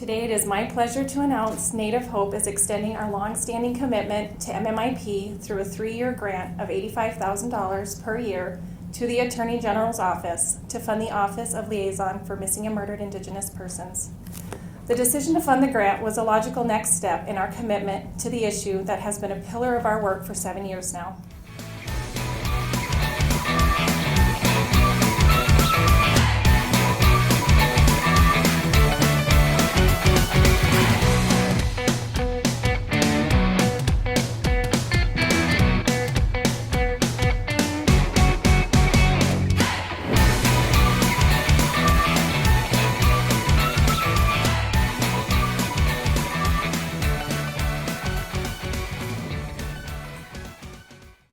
Today it is my pleasure to announce Native Hope is extending our long-standing commitment to MMIP through a 3-year grant of $85,000 per year to the Attorney General's Office to fund the Office of Liaison for Missing and Murdered Indigenous Persons. The decision to fund the grant was a logical next step in our commitment to the issue that has been a pillar of our work for 7 years now.